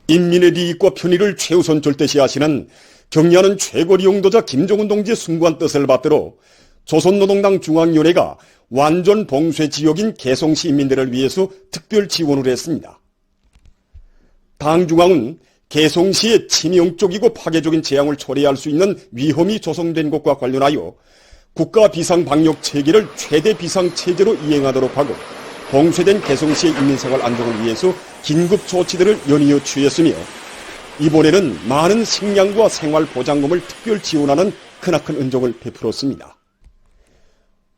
인민의利益과 편의를 최우선 절대시하시는 경의하는 최고리 용도자 김정은 동지의 숭고한 뜻을 받들어 조선노동당 중앙위원회가 완전 봉쇄 지역인 개성시 인민들을 위해서 특별 지원을 했습니다. 당 중앙은 개성시의 치명적이고 파괴적인 재앙을 초래할 수 있는 위험이 조성된 것과 관련하여 국가 비상방역 체계를 최대 비상체제로 이행하도록 하고 봉쇄된 개성시의 인민생활 안정을 위해서 긴급 조치들을 연이어 취했으며 이번에는 많은 식량과 생활보장금을 특별 지원하는 크나큰 은총을 베풀었습니다.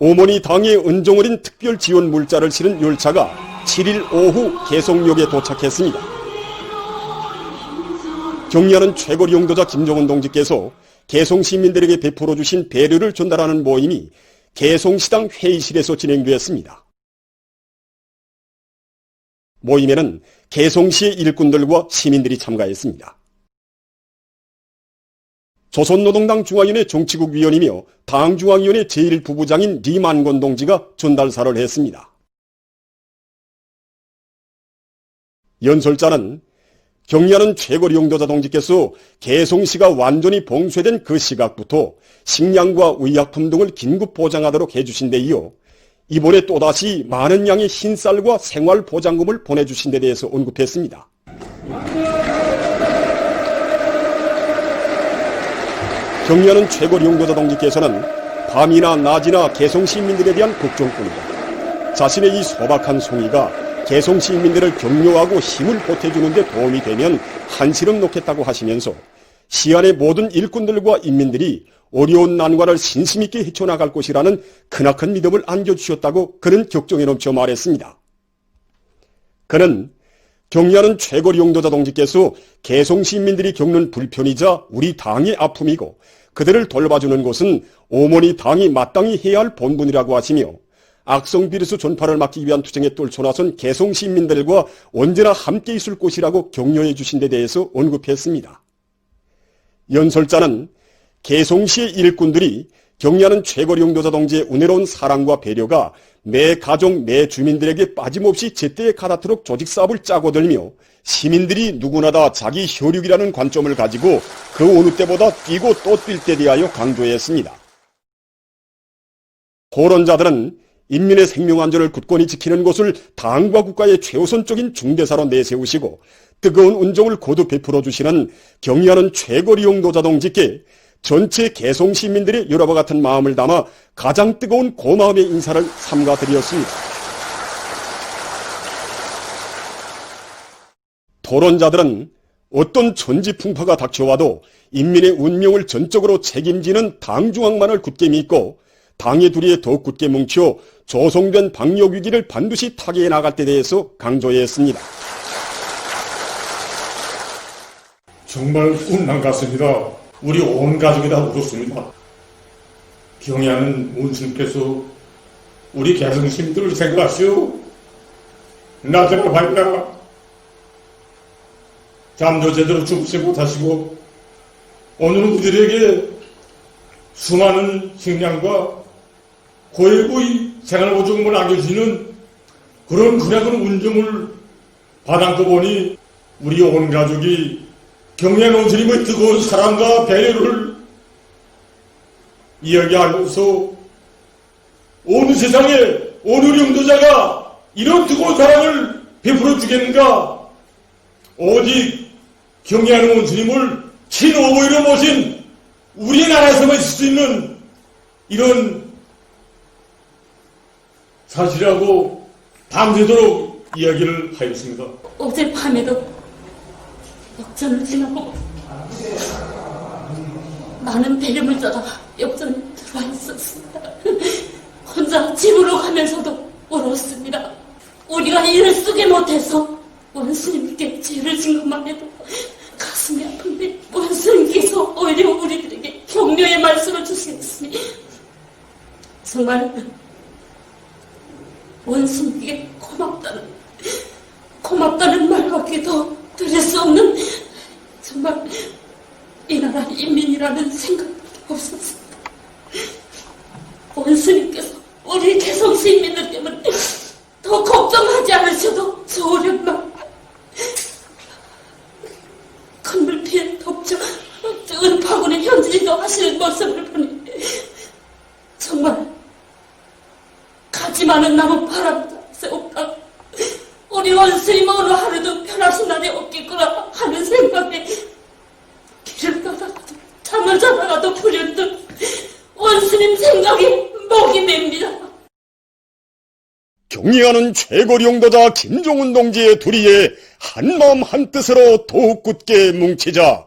오모니 당의 은총 어린 특별 지원 물자를 실은 열차가 7일 오후 개성역에 도착했습니다. 경의하는 최고리 용도자 김정은 동지께서 개성시민들에게 베풀어 주신 배려를 전달하는 모임이 개성시당 회의실에서 진행되었습니다. 모임에는 개성시의 일꾼들과 시민들이 참가했습니다. 조선노동당 중앙위원회 정치국 위원이며 당중앙위원회 제1부부장인 리만권 동지가 전달사를 했습니다. 연설자는 경의하는 최고리 용도자 동지께서 개성시가 완전히 봉쇄된 그 시각부터 식량과 의약품 등을 긴급 보장하도록 해주신 데 이어 이번에 또다시 많은 양의 흰쌀과 생활보장금을 보내주신 데 대해서 언급했습니다. 경의하는 최고리 용도자 동지께서는 밤이나 낮이나 개성시민들에 대한 걱정뿐이다. 자신의 이 소박한 송이가 개성시민들을 격려하고 힘을 보태주는 데 도움이 되면 한시름 놓겠다고 하시면서 시안의 모든 일꾼들과 인민들이 어려운 난관을 신심있게 헤쳐나갈 것이라는 크나큰 믿음을 안겨주셨다고 그는 격정에 넘쳐 말했습니다. 그는 경의하는 최고리 용도자 동지께서 개성시민들이 겪는 불편이자 우리 당의 아픔이고 그들을 돌봐주는 것은 오모니 당이 마땅히 해야 할 본분이라고 하시며 악성 비리스 전파를 막기 위한 투쟁에 떨쳐나선 개성시민들과 언제나 함께 있을 것이라고 격려해 주신 데 대해서 언급했습니다. 연설자는 개성시의 일꾼들이 경의하는 최고리 용도자 동지의 은혜로운 사랑과 배려가 매 가족, 매 주민들에게 빠짐없이 제때에 가닿도록 조직사업을 짜고 들며 시민들이 누구나 다 자기 혈육이라는 관점을 가지고 그 어느 때보다 뛰고 또 뛸 때 대하여 강조했습니다. 토론자들은 인민의 생명안전을 굳건히 지키는 것을 당과 국가의 최우선적인 중대사로 내세우시고 뜨거운 은총을 거듭 베풀어 주시는 경의하는 최고리 용도자 동지께 전체 개성시민들의 여러와 같은 마음을 담아 가장 뜨거운 고마움의 인사를 삼가드렸습니다. 토론자들은 어떤 천지풍파가 닥쳐와도 인민의 운명을 전적으로 책임지는 당중앙만을 굳게 믿고 당의 둘이에 더욱 굳게 뭉쳐 조성된 방역위기를 반드시 타개해 나갈 때 대해서 강조했습니다. 정말 운난 같습니다. 우리 온 가족이 다 울었습니다. 경의하는 문수님께서 우리 개성시민들을 생각하시오. 낮에는 밝다. 잠도 제대로 주무지 못하시고 오늘은 우리들에게 수많은 식량과 고일고이 생활보증금을 안겨주시는 그런 그래그런 운정을 받아안고 보니 우리 온 가족이 경의하는 주님의 뜨거운 사랑과 배려를 이야기하면서 온 세상에 어느 용도자가 이런 뜨거운 사랑을 베풀어 주겠는가? 오직 경의하는 온 주님을 친어버이로 모신 우리나라에서만 있을 수 있는 이런 사실이라고 밤새도록 이야기를 하였습니다. 어젯밤에도 역전을 지나고 많은 배려물자가 역전에 들어와 있었습니다. 혼자 집으로 가면서도 울었습니다. 우리가 일을 쓰게 못해서 원수님께 죄를 진 것만 해도 가슴이 아픈데 원수님께서 오히려 우리들에게 격려의 말씀을 주시겠으니 정말 원수님께 고맙다는 말밖에 더 드릴 수 없는 정말 이 나라 인민이라는 생각밖에 없었습니다. 원수님께서 우리 개성시민들 때문에 더 걱정하지 않으셔도 좋으련만 모습을 보니 정말 가지 많은 나무 바람새 없다. 우리 원수님 어느 하루도 편하신 날이 없겠구나 하는 생각에 길을 가다가도 잠을 자다가도 불현듯 원수님 생각이 목이 맵니다. 경의하는 최고리 용도자 김종훈 동지의 도리에 한마음 한뜻으로 더욱 굳게 뭉치자.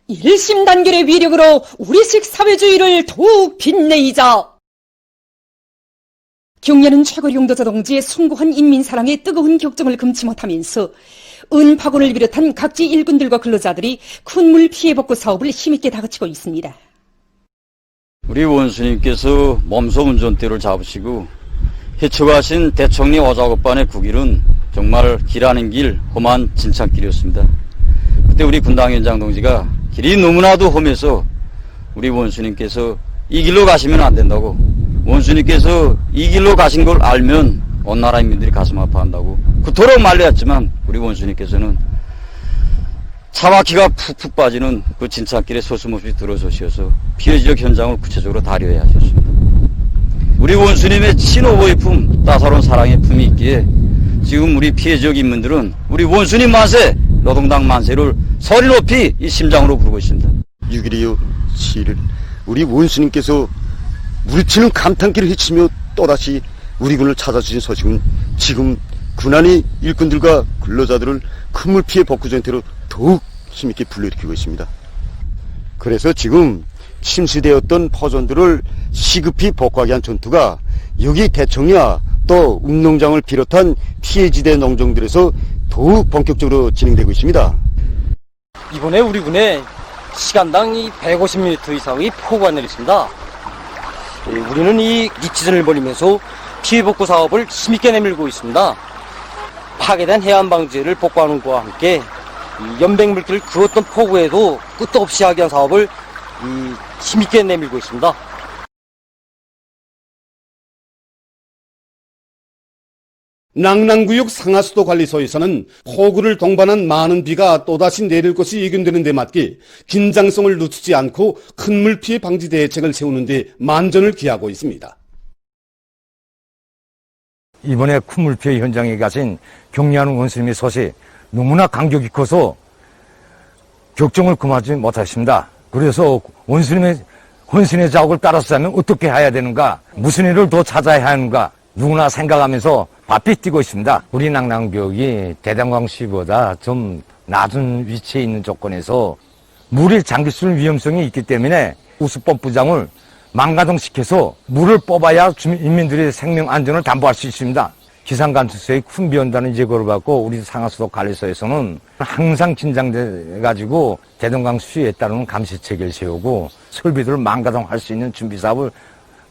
일심단결의 위력으로 우리식 사회주의를 더욱 빛내이자. 경려는 최고리 용도자 동지의 숭고한 인민사랑의 뜨거운 격정을 금치 못하면서 은파군을 비롯한 각지 일꾼들과 근로자들이 큰 물 피해 복구 사업을 힘있게 다그치고 있습니다. 우리 원수님께서 몸소 운전대를 잡으시고 해쳐가신 대청리 오작업반의 국일은 정말 길하는 길, 험한 진창길이었습니다. 그때 우리 군당위원장 동지가 길이 너무나도 험해서 우리 원수님께서 이 길로 가시면 안 된다고, 원수님께서 이 길로 가신 걸 알면 온 나라 인민들이 가슴 아파한다고 그토록 말렸지만 우리 원수님께서는 차바퀴가 푹푹 빠지는 그 진창길에 서슴없이 들어서셔서 피해 지역 현장을 구체적으로 다려야 하셨습니다. 우리 원수님의 친오보의 품, 따사로운 사랑의 품이 있기에 지금 우리 피해 지역 인민들은 우리 원수님 만세, 노동당 만세를 소리 높이 이 심장으로 부르고 있습니다. 6.12 7일 우리 원수님께서 물치는 감탄기를 헤치며 또다시 우리 군을 찾아주신 소식은 지금 군안의 일꾼들과 근로자들을 큰 물 피해 복구 전태로 더욱 힘있게 불러일으키고 있습니다. 그래서 지금 침수되었던 포존들을 시급히 복구하기 위한 전투가 여기 대청리와 또 운농장을 비롯한 피해지대 농정들에서 더욱 본격적으로 진행되고 있습니다. 이번에 우리 군에 시간당 150mm 이상의 폭우가 내렸습니다. 우리는 이 니치전을 벌이면서 피해 복구 사업을 힘있게 내밀고 있습니다. 파괴된 해안 방지를 복구하는 것과 함께 이 연백물길을 그었던 폭우에도 끝도 없이 하기 위한 사업을 힘있게 내밀고 있습니다. 낭랑구역 상하수도관리소에서는 폭우를 동반한 많은 비가 또다시 내릴 것이 예견되는 데 맞게 긴장성을 늦추지 않고 큰 물 피해 방지 대책을 세우는 데 만전을 기하고 있습니다. 이번에 큰 물 피해 현장에 가신 경리하는 원수님의 소식 너무나 간격이 커서 격정을 금하지 못했습니다. 그래서 원수님의 자국을 따라서자면 어떻게 해야 되는가, 무슨 일을 더 찾아야 하는가 누구나 생각하면서 바삐 뛰고 있습니다. 우리 낭랑구역이 대동강시보다 좀 낮은 위치에 있는 조건에서 물이 잠길 수 있는 위험성이 있기 때문에 우수펌프장을 망가동시켜서 물을 뽑아야 인민들의 생명 안전을 담보할 수 있습니다. 기상관측소의 큰 비온다는 예고를 받고 우리 상하수도 관리소에서는 항상 긴장돼가지고 대동강 수위에 따르는 감시체계를 세우고 설비들을 망가동할 수 있는 준비사업을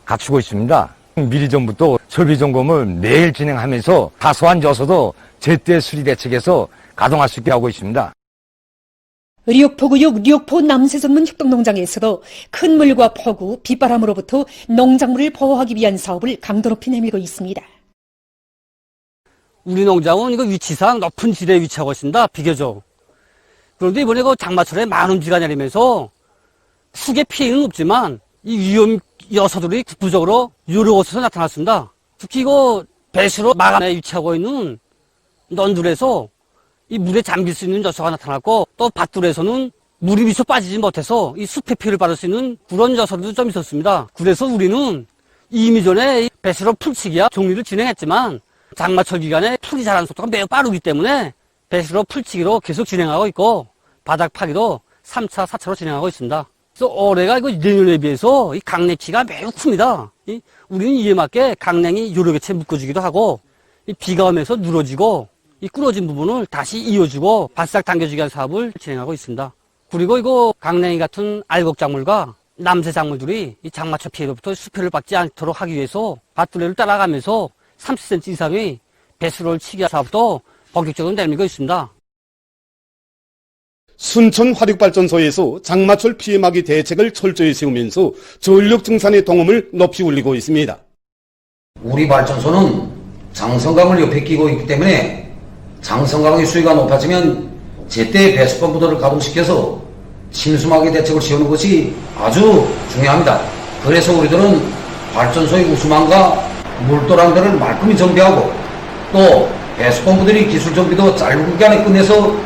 갖추고 있습니다. 미리 전부터 설비 점검을 매일 진행하면서 사소한 요소도 제때 수리 대책에서 가동할 수 있게 하고 있습니다. 류포구역 류포 남세전문 협동농장에서도 큰 물과 폭우, 빗바람으로부터 농작물을 보호하기 위한 사업을 강도 높이 내밀고 있습니다. 우리 농장은 이거 위치상 높은 지대에 위치하고 있습니다. 비교적. 그런데 이번에 그 장마철에 많은 비가 내리면서 수계 피해는 없지만 이 위험 요소들이 국부적으로 여러 곳에서 나타났습니다. 특히 이거 배수로 마감에 위치하고 있는 넌들에서 이 물에 잠길 수 있는 요소가 나타났고, 또 밭들에서는 물이 미처 빠지지 못해서 이 숲의 피해를 받을 수 있는 그런 요소들도 좀 있었습니다. 그래서 우리는 이미 전에 배수로 풀치기와 정리를 진행했지만 장마철 기간에 풀이 자라는 속도가 매우 빠르기 때문에 배수로 풀치기로 계속 진행하고 있고 바닥 파기도 3차, 4차로 진행하고 있습니다. 그래서 올해가 이거 내년에 비해서 이 강냉치가 매우 큽니다. 우리는 이에 맞게 강냉이 여러 개체 묶어주기도 하고, 이 비가 오면서 늘어지고 이 끊어진 부분을 다시 이어주고 바싹 당겨주기 위한 사업을 진행하고 있습니다. 그리고 이거 강냉이 같은 알곡작물과 남새작물들이 이 장마철 피해로부터 수표를 받지 않도록 하기 위해서 밭두레를 따라가면서 30cm 이상의 배수로를 치기 위한 사업도 본격적으로 내밀고 있습니다. 순천 화력발전소에서 장마철 피해 막이 대책을 철저히 세우면서 전력 증산의 동험을 높이 올리고 있습니다. 우리 발전소는 장성강을 옆에 끼고 있기 때문에 장성강의 수위가 높아지면 제때 배수펌프들을 가동시켜서 신중하게 대책을 세우는 것이 아주 중요합니다. 그래서 우리들은 발전소의 우수망과 물도랑들을 말끔히 정비하고 또 배수본부들이 기술 정비도 짧은 기간에 끝내서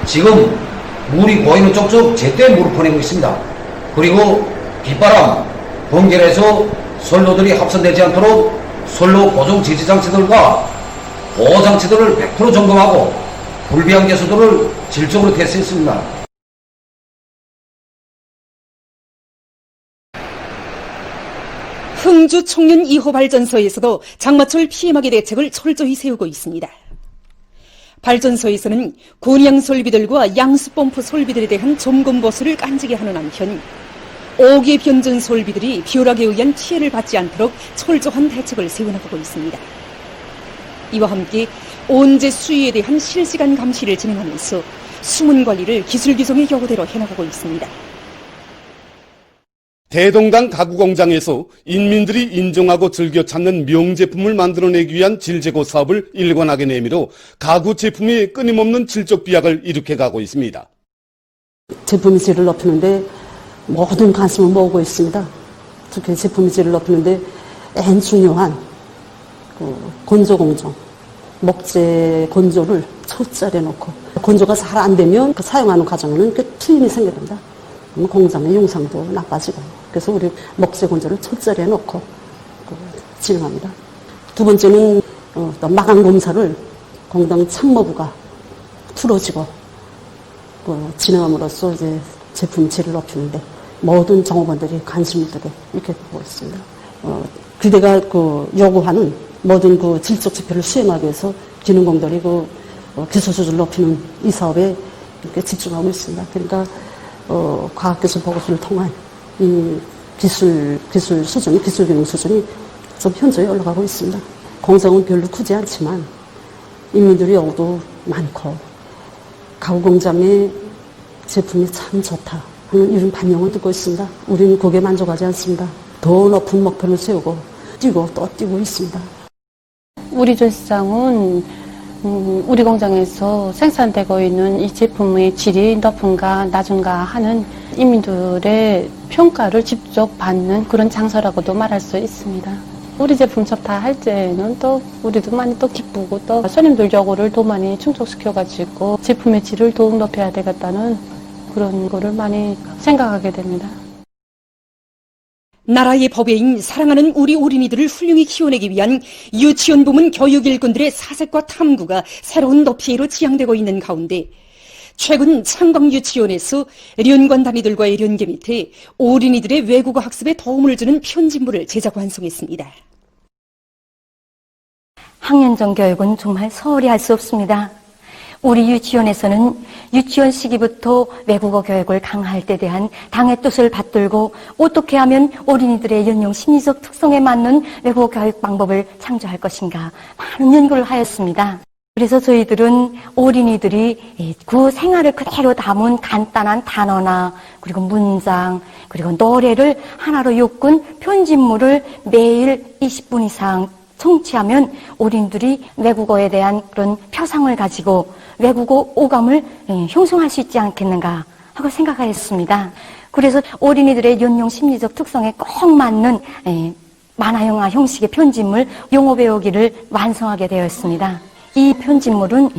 지금 물이 고이는 쪽쪽 제때 물을 보내고 있습니다. 그리고 빗바람, 번개에서 선로들이 합선되지 않도록 선로 고정 지지 장치들과 보호 장치들을 100% 점검하고 불비한 개수들을 질적으로 테스트했습니다. 흥주 청년 2호 발전소에서도 장마철 피해막이 대책을 철저히 세우고 있습니다. 발전소에서는 군양 설비들과 양수 펌프 설비들에 대한 점검 보수를 깐지게 하는 한편 5개 변전 설비들이 벼락에 의한 피해를 받지 않도록 철저한 대책을 세워나가고 있습니다. 이와 함께 온재 수위에 대한 실시간 감시를 진행하면서 수문 관리를 기술 규정의 요구대로 해나가고 있습니다. 대동강 가구공장에서 인민들이 인정하고 즐겨 찾는 명제품을 만들어내기 위한 질재고 사업을 일관하게 내밀어 가구 제품이 끊임없는 질적 비약을 일으켜가고 있습니다. 제품의 질을 높이는데 모든 관심을 모으고 있습니다. 특히 제품의 질을 높이는데 맨 중요한 건조 공정, 목재 건조를 첫자리에 놓고 건조가 잘 안 되면 그 사용하는 과정은 트임이 생깁니다. 공장의 용상도 나빠지고 그래서 우리 목재 건조를 첫자리에 놓고 진행합니다. 두 번째는 또 마감 검사를 공동 참모부가 풀어지고 진행함으로써 이제 제품 질을 높이는데 모든 정업원들이 관심을 두게 이렇게 보고 있습니다. 규대가 요구하는 모든 질적 지표를 수행하기 위해서 기능공들이 기술 수준을 높이는 이 사업에 이렇게 집중하고 있습니다. 그러니까 과학기술 보고서를 통한 이 기술 수준이, 기술 기능 수준이 좀 현저히 올라가고 있습니다. 공장은 별로 크지 않지만 인민들이 여기도 많고 가구 공장의 제품이 참 좋다 하는 이런 반영을 듣고 있습니다. 우리는 거기에 만족하지 않습니다. 더 높은 목표를 세우고 뛰고 또 뛰고 있습니다. 우리 전시장은 우리 공장에서 생산되고 있는 이 제품의 질이 높은가 낮은가 하는 인민들의 평가를 직접 받는 그런 장소라고도 말할 수 있습니다. 우리 제품 좋다 할 때는 또 우리도 많이 또 기쁘고 또 손님들 요구를 더 많이 충족시켜가지고 제품의 질을 더욱 높여야 되겠다는 그런 거를 많이 생각하게 됩니다. 나라의 법외인 사랑하는 우리 어린이들을 훌륭히 키워내기 위한 유치원 부문 교육 일꾼들의 사색과 탐구가 새로운 높이로 지향되고 있는 가운데 최근 창광 유치원에서 연관 단위들과의 연계 밑에 어린이들의 외국어 학습에 도움을 주는 편집물을 제작 완성했습니다. 학년정 교육은 정말 소홀히 할 수 없습니다. 우리 유치원에서는 유치원 시기부터 외국어 교육을 강화할 때 대한 당의 뜻을 받들고 어떻게 하면 어린이들의 연령 심리적 특성에 맞는 외국어 교육 방법을 창조할 것인가 많은 연구를 하였습니다. 그래서 저희들은 어린이들이 그 생활을 그대로 담은 간단한 단어나 그리고 문장 그리고 노래를 하나로 엮은 편집물을 매일 20분 이상 성취하면 어린이들이 외국어에 대한 그런 표상을 가지고 외국어 오감을 형성할 수 있지 않겠는가 하고 생각하였습니다. 그래서 어린이들의 연령 심리적 특성에 꼭 맞는 만화 영화 형식의 편집물 용어 배우기를 완성하게 되었습니다. 이 편집물은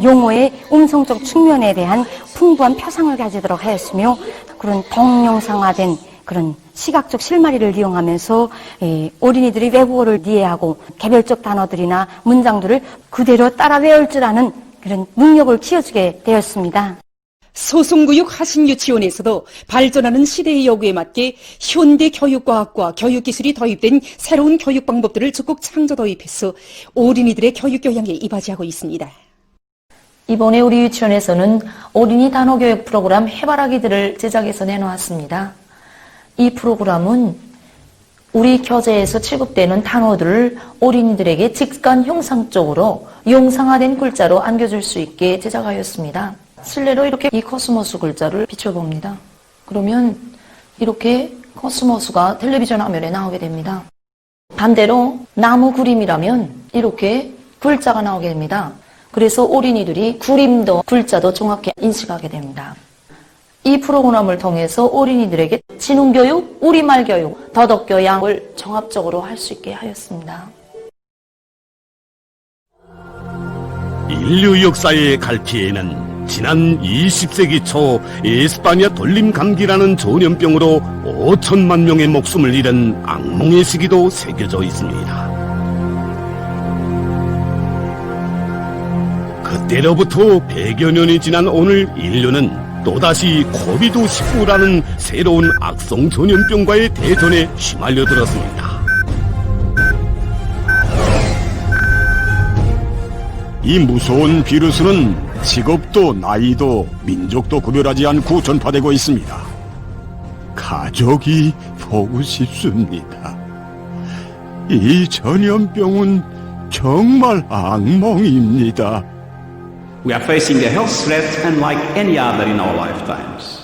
용어의 음성적 측면에 대한 풍부한 표상을 가지도록 하였으며 그런 동영상화된 그런 시각적 실마리를 이용하면서 어린이들이 외국어를 이해하고 개별적 단어들이나 문장들을 그대로 따라 외울 줄 아는 그런 능력을 키워주게 되었습니다. 소송구역 하신유치원에서도 발전하는 시대의 요구에 맞게 현대 교육과학과 교육기술이 도입된 새로운 교육 방법들을 적극 창조 도입해서 어린이들의 교육교양에 이바지하고 있습니다. 이번에 우리 유치원에서는 어린이 단어교육 프로그램 해바라기들을 제작해서 내놓았습니다. 이 프로그램은 우리 교재에서 취급되는 단어들을 어린이들에게 직관 형상적으로 영상화된 글자로 안겨줄 수 있게 제작하였습니다. 실내로 이렇게 이 코스모스 글자를 비춰봅니다. 그러면 이렇게 코스모스가 텔레비전 화면에 나오게 됩니다. 반대로 나무 그림이라면 이렇게 글자가 나오게 됩니다. 그래서 어린이들이 그림도 글자도 정확히 인식하게 됩니다. 이 프로그램을 통해서 어린이들에게 지능교육, 우리말 교육, 도덕 교양을 종합적으로 할 수 있게 하였습니다. 인류 역사의 갈피에는 지난 20세기 초 에스파냐 돌림 감기라는 전염병으로 5천만 명의 목숨을 잃은 악몽의 시기도 새겨져 있습니다. 그때로부터 100여 년이 지난 오늘 인류는 또다시 코비드19라는 새로운 악성 전염병과의 대전에 휘말려들었습니다. 이 무서운 비루스는 직업도 나이도 민족도 구별하지 않고 전파되고 있습니다. 가족이 보고 싶습니다. 이 전염병은 정말 악몽입니다. We are facing a health threat unlike any other in our lifetimes.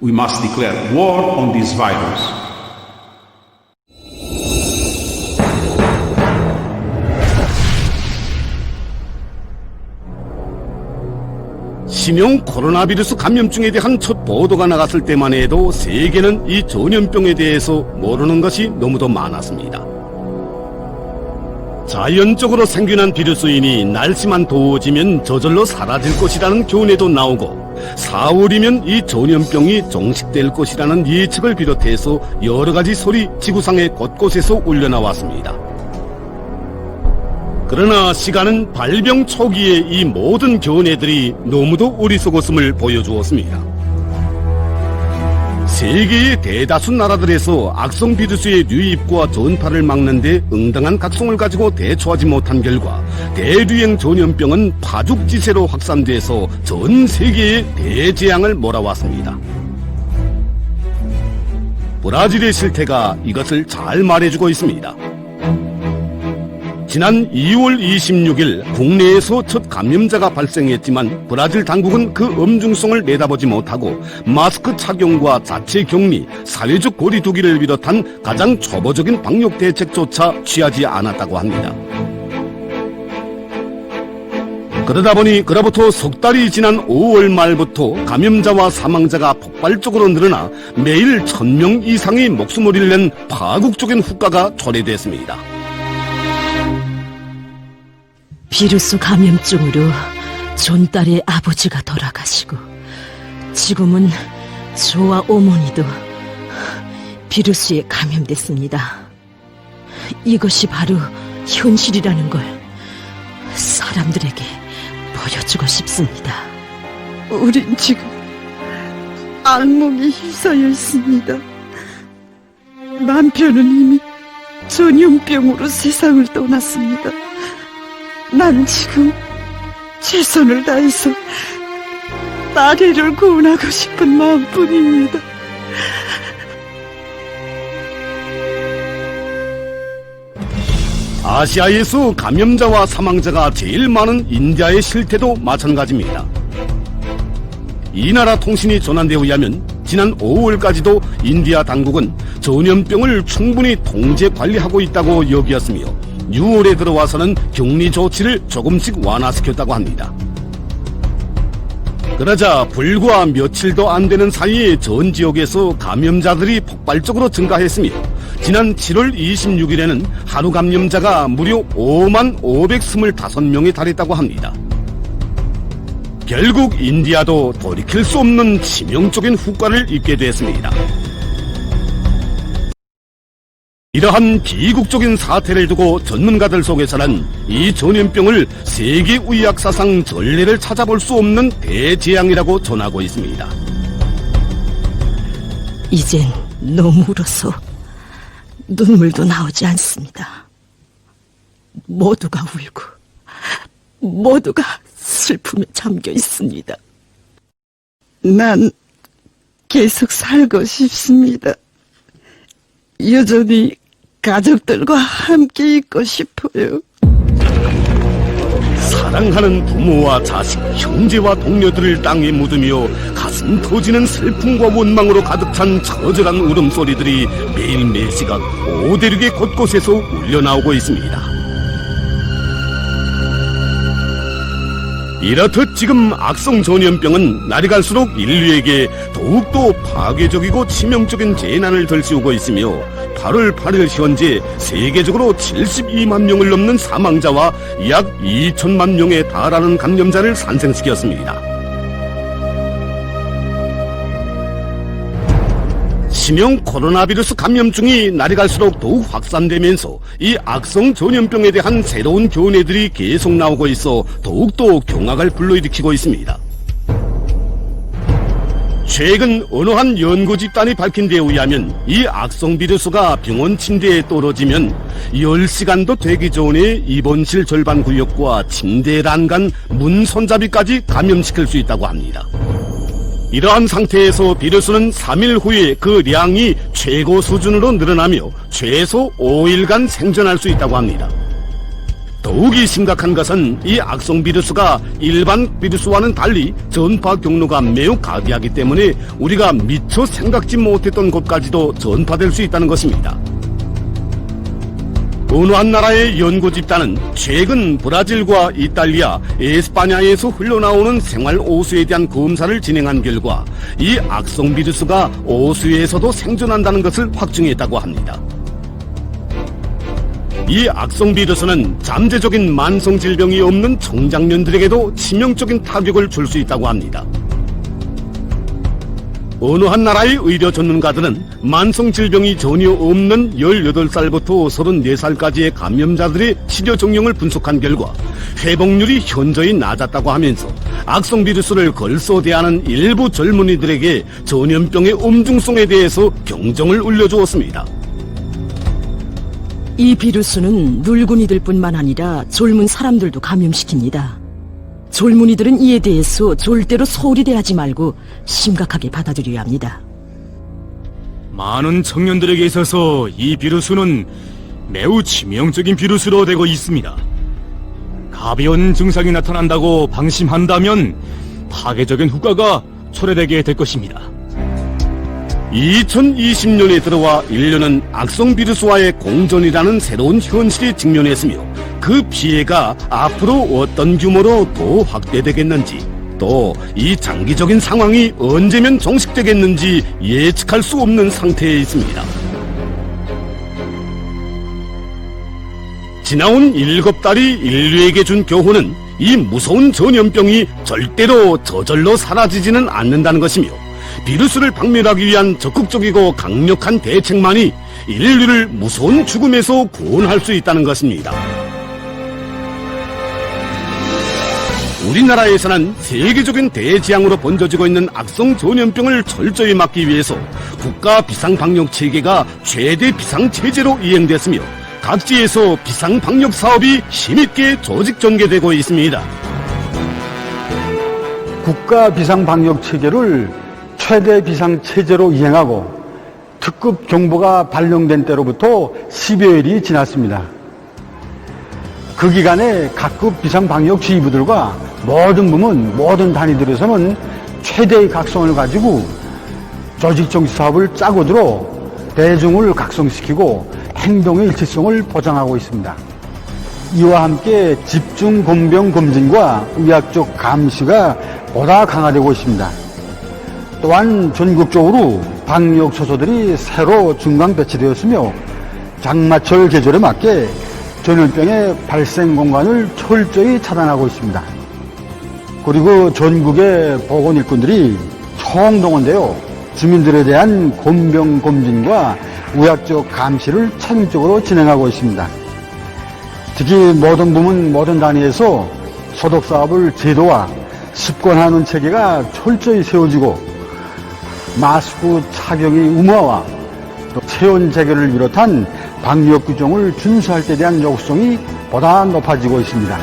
We must declare war on this virus. 신형 코로나 비루스 감염증에 대한 첫 보도가 나갔을 때만 해도 세계는 이 전염병에 대해서 모르는 것이 너무도 많았습니다. 자연적으로 생겨난 비루스이니 날씨만 더워지면 저절로 사라질 것이라는 교훈도 나오고 4월이면 이 전염병이 종식될 것이라는 예측을 비롯해서 여러 가지 소리 지구상의 곳곳에서 울려나왔습니다. 그러나 시간은 발병 초기에 이 모든 견해들이 너무도 어리석었음을 보여주었습니다. 세계의 대다수 나라들에서 악성 비루스의 유입과 전파를 막는 데 응당한 각성을 가지고 대처하지 못한 결과 대류행 전염병은 파죽지세로 확산돼서 전 세계에 대재앙을 몰아왔습니다. 브라질의 실태가 이것을 잘 말해주고 있습니다. 지난 2월 26일 국내에서 첫 감염자가 발생했지만 브라질 당국은 그 엄중성을 내다보지 못하고 마스크 착용과 자체 격리, 사회적 거리 두기를 비롯한 가장 초보적인 방역 대책조차 취하지 않았다고 합니다. 그러다 보니 그로부터 석 달이 지난 5월 말부터 감염자와 사망자가 폭발적으로 늘어나 매일 1000명 이상이 목숨을 잃는 파국적인 후과가 초래됐습니다. 비루스 감염증으로 존딸의 아버지가 돌아가시고 지금은 저와 어머니도 비루스에 감염됐습니다. 이것이 바로 현실이라는 걸 사람들에게 보여주고 싶습니다. 우린 지금 악몽에 휩싸여 있습니다. 남편은 이미 전염병으로 세상을 떠났습니다. 난 지금 최선을 다해서 딸애를 구원하고 싶은 마음뿐입니다. 아시아에서 감염자와 사망자가 제일 많은 인디아의 실태도 마찬가지입니다. 이 나라 통신이 전한 데 의하면 지난 5월까지도 인디아 당국은 전염병을 충분히 통제 관리하고 있다고 여기었으며 6월에 들어와서는 격리 조치를 조금씩 완화시켰다고 합니다. 그러자 불과 며칠도 안 되는 사이에 전 지역에서 감염자들이 폭발적으로 증가했으며 지난 7월 26일에는 하루 감염자가 무려 5만 525명에 달했다고 합니다. 결국 인디아도 돌이킬 수 없는 치명적인 후과를 입게 됐습니다. 이러한 비극적인 사태를 두고 전문가들 속에서는 이 전염병을 세계 의학 사상 전례를 찾아볼 수 없는 대재앙이라고 전하고 있습니다. 이젠 너무 울어서 눈물도 나오지 않습니다. 모두가 울고 모두가 슬픔에 잠겨 있습니다. 난 계속 살고 싶습니다. 여전히 가족들과 함께 있고 싶어요. 사랑하는 부모와 자식, 형제와 동료들을 땅에 묻으며 가슴 터지는 슬픔과 원망으로 가득 찬 처절한 울음소리들이 매일 매시간 5대륙의 곳곳에서 울려나오고 있습니다. 이렇듯 지금 악성 전염병은 날이 갈수록 인류에게 더욱더 파괴적이고 치명적인 재난을 들이우고 있으며 8월 8일 현재 세계적으로 72만 명을 넘는 사망자와 약 2천만 명에 달하는 감염자를 산생시켰습니다. 치명 코로나 비루스 감염증이 날이 갈수록 더욱 확산되면서 이 악성 전염병에 대한 새로운 견해들이 계속 나오고 있어 더욱더 경악을 불러일으키고 있습니다. 최근 어느 한 연구 집단이 밝힌 데 의하면 이 악성 비루스가 병원 침대에 떨어지면 10시간도 되기 전에 입원실 절반 구역과 침대欄간 문 손잡이까지 감염시킬 수 있다고 합니다. 이러한 상태에서 비루스는 3일 후에 그 량이 최고 수준으로 늘어나며 최소 5일간 생존할 수 있다고 합니다. 더욱이 심각한 것은 이 악성 비루스가 일반 비루스와는 달리 전파 경로가 매우 가디하기 때문에 우리가 미처 생각지 못했던 곳까지도 전파될 수 있다는 것입니다. 어느 한 나라의 연구 집단은 최근 브라질과 이탈리아, 에스파냐에서 흘러나오는 생활 오수에 대한 검사를 진행한 결과 이 악성 비루스가 오수에서도 생존한다는 것을 확증했다고 합니다. 이 악성 비루스는 잠재적인 만성 질병이 없는 청장년들에게도 치명적인 타격을 줄 수 있다고 합니다. 어느 한 나라의 의료 전문가들은 만성 질병이 전혀 없는 18살부터 34살까지의 감염자들의 치료 정령을 분석한 결과 회복률이 현저히 낮았다고 하면서 악성 비루스를 걸소대하는 일부 젊은이들에게 전염병의 엄중성에 대해서 경종을 울려주었습니다. 이 비루스는 늙은이들뿐만 아니라 젊은 사람들도 감염시킵니다. 젊은이들은 이에 대해서 절대로 소홀히 대하지 말고 심각하게 받아들여야 합니다. 많은 청년들에게 있어서 이 비루스는 매우 치명적인 비루스로 되고 있습니다. 가벼운 증상이 나타난다고 방심한다면 파괴적인 효과가 초래되게 될 것입니다. 2020년에 들어와 인류는 악성 비루스와의 공존이라는 새로운 현실에 직면했으며 그 피해가 앞으로 어떤 규모로 더 확대되겠는지 또 이 장기적인 상황이 언제면 종식되겠는지 예측할 수 없는 상태에 있습니다. 지나온 7달이 인류에게 준 교훈은 이 무서운 전염병이 절대로 저절로 사라지지는 않는다는 것이며 비루스를 박멸하기 위한 적극적이고 강력한 대책만이 인류를 무서운 죽음에서 구원할 수 있다는 것입니다. 우리나라에서는 세계적인 대재앙으로 번져지고 있는 악성 전염병을 철저히 막기 위해서 국가 비상방역체계가 최대 비상체제로 이행됐으며 각지에서 비상방역 사업이 힘있게 조직 전개되고 있습니다. 국가 비상방역체계를 최대 비상체제로 이행하고 특급 경보가 발령된 때로부터 10여일이 지났습니다. 그 기간에 각급 비상방역지휘부들과 모든 부문, 모든 단위들에서는 최대의 각성을 가지고 조직정치 사업을 짜고 들어 대중을 각성시키고 행동의 일치성을 보장하고 있습니다. 이와 함께 집중 공병 검진과 의학적 감시가 보다 강화되고 있습니다. 또한 전국적으로 방역 소소들이 새로 중강 배치되었으며 장마철 계절에 맞게 전염병의 발생 공간을 철저히 차단하고 있습니다. 그리고 전국의 보건 일꾼들이 총동원되어 주민들에 대한 공병 검진과 의학적 감시를 창의적으로 진행하고 있습니다. 특히 모든 부문, 모든 단위에서 소독 사업을 제도화, 습관화하는 체계가 철저히 세워지고 마스크 착용의 의무화와 또 체온 재결을 비롯한 방역 규정을 준수할 때 대한 요구성이 보다 높아지고 있습니다.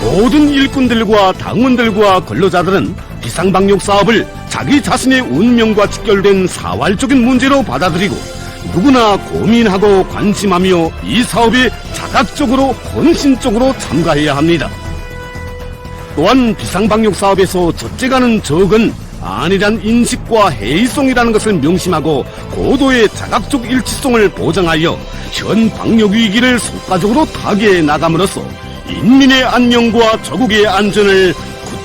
모든 일꾼들과 당원들과 근로자들은 비상방역 사업을 자기 자신의 운명과 직결된 사활적인 문제로 받아들이고 누구나 고민하고 관심하며 이 사업에 자각적으로 헌신적으로 참가해야 합니다. 또한 비상방역 사업에서 젖재가는 적은 안일한 인식과 해이성이라는 것을 명심하고 고도의 자각적 일치성을 보장하여 현 방역 위기를 속가적으로 타개해 나감으로써 인민의 안녕과 조국의 안전을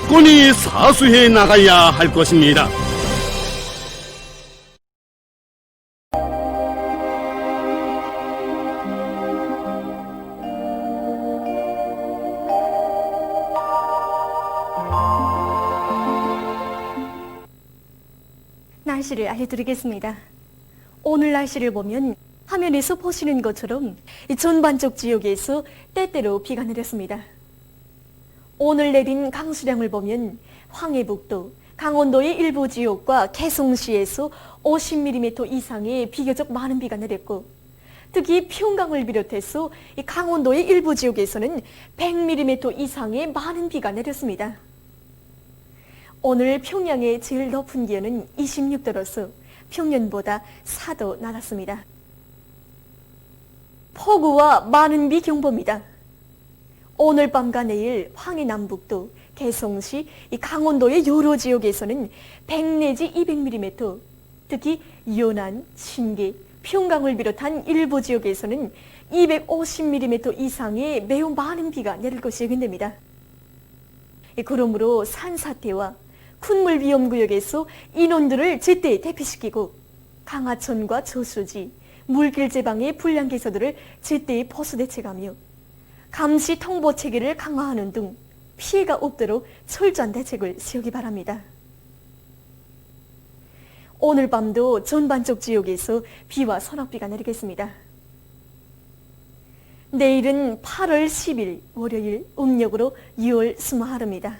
굳건히 사수해 나가야 할 것입니다. 날씨를 알려드리겠습니다. 오늘 날씨를 보면 화면에서 보시는 것처럼 전반적 지역에서 때때로 비가 내렸습니다. 오늘 내린 강수량을 보면 황해북도, 강원도의 일부 지역과 개성시에서 50mm 이상의 비교적 많은 비가 내렸고, 특히 평강을 비롯해서 강원도의 일부 지역에서는 100mm 이상의 많은 비가 내렸습니다. 오늘 평양의 제일 높은 기온은 26도로서 평년보다 4도 낮았습니다. 폭우와 많은 비 경보입니다. 오늘 밤과 내일 황해 남북도, 개성시, 강원도의 여러 지역에서는 100 내지 200mm, 특히 연안, 신계, 평강을 비롯한 일부 지역에서는 250mm 이상의 매우 많은 비가 내릴 것이 예견됩니다. 그러므로 산사태와 큰 위험구역에서 인원들을 제때 대피시키고 강하천과 저수지, 물길 제방의 불량개서들을 제때 보수 대책하며 감시 통보 체계를 강화하는 등 피해가 없도록 철저한 대책을 세우기 바랍니다. 오늘 밤도 전반적 지역에서 비와 소낙비가 내리겠습니다. 내일은 8월 10일 월요일 음력으로 6월 20하루입니다.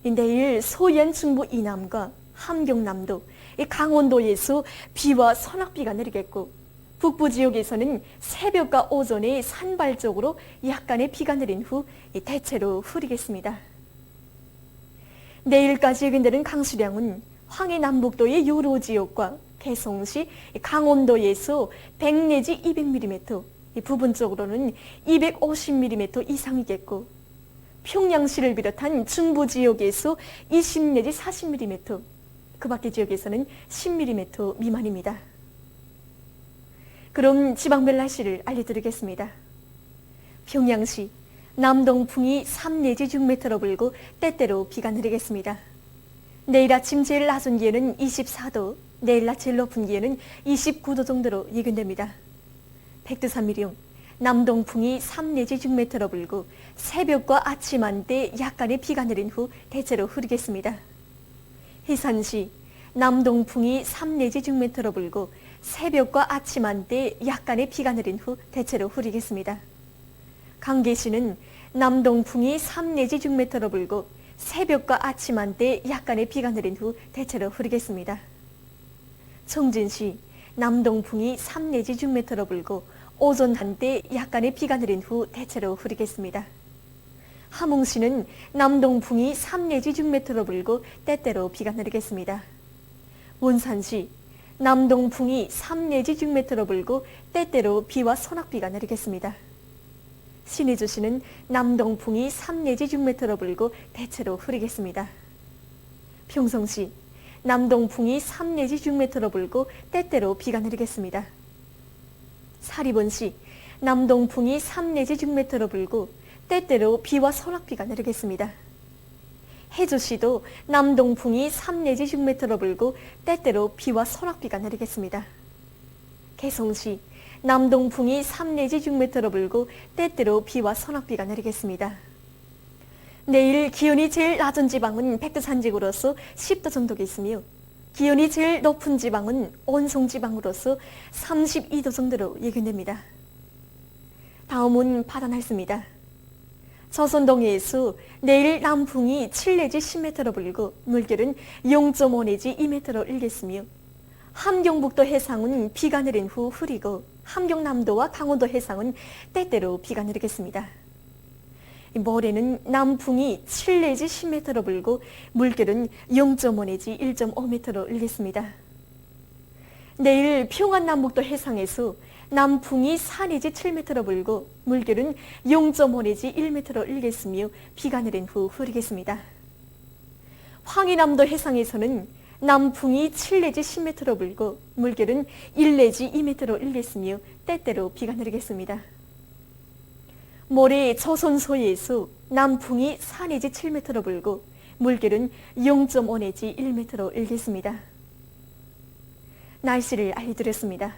내일 소연 중부 이남과 함경남도, 강원도에서 비와 소낙비가 내리겠고, 북부 지역에서는 새벽과 오전에 산발적으로 약간의 비가 내린 후 대체로 흐리겠습니다. 내일까지 예견되는 강수량은 황해 남북도의 여러 지역과 개성시, 강원도에서 100 내지 200mm, 부분적으로는 250mm 이상이겠고, 평양시를 비롯한 중부 지역에서 20 내지 40mm, 그 밖의 지역에서는 10mm 미만입니다. 그럼 지방별 날씨를 알려드리겠습니다. 평양시 남동풍이 3 내지 6m로 불고 때때로 비가 내리겠습니다. 내일 아침 제일 낮은 기온은 24도, 내일 낮 제일 높은 기온은 29도 정도로 예견됩니다. 백두산미령 남동풍이 3 내지 6m로 불고 새벽과 아침 한때 약간의 비가 내린 후 대체로 흐리겠습니다. 해산시 남동풍이 3 내지 6m로 불고 새벽과 아침 한때 약간의 비가 내린 후 대체로 흐리겠습니다. 강계시는 남동풍이 3 내지 6m로 불고 새벽과 아침 한때 약간의 비가 내린 후 대체로 흐리겠습니다. 청진시 남동풍이 3 내지 6m로 불고 오전 한때 약간의 비가 내린 후 대체로 흐리겠습니다. 함흥시는 남동풍이 3 내지 6m로 불고 때때로 비가 내리겠습니다. 원산시 남동풍이 3 내지 6m로 불고 때때로 비와 소낙비가 내리겠습니다. 신의주시는 남동풍이 3 내지 6m로 불고 대체로 흐리겠습니다. 평성시 남동풍이 3 내지 6m로 불고 때때로 비가 내리겠습니다. 사리본시 남동풍이 3 내지 6m로 불고 때때로 비와 소낙비가 내리겠습니다. 해주시도 남동풍이 3 내지 6m로 불고 때때로 비와 소낙비가 내리겠습니다. 개성시 남동풍이 3 내지 6m로 불고 때때로 비와 소낙비가 내리겠습니다. 내일 기온이 제일 낮은 지방은 백두산지구로서 10도 정도겠으며 기온이 제일 높은 지방은 온송지방으로서 32도 정도로 예견됩니다. 다음은 바다 날씨입니다. 조선동해에서 내일 남풍이 7 내지 10m로 불고 물결은 0.5 내지 2m로 일겠으며 함경북도 해상은 비가 내린 후 흐리고 함경남도와 강원도 해상은 때때로 비가 내리겠습니다. 모레는 남풍이 7 내지 10m로 불고 물결은 0.5 내지 1.5m로 일겠습니다. 내일 평안남북도 해상에서 남풍이 4 내지 7m로 불고 물결은 0.5 내지 1m로 일겠으며 비가 내린 후 흐리겠습니다. 황해남도 해상에서는 남풍이 7 내지 10m로 불고 물결은 1 내지 2m로 일겠으며 때때로 비가 내리겠습니다. 모레 조선 서해에서 남풍이 4 내지 7m로 불고 물결은 0.5 내지 1m로 일겠습니다. 날씨를 알려드렸습니다.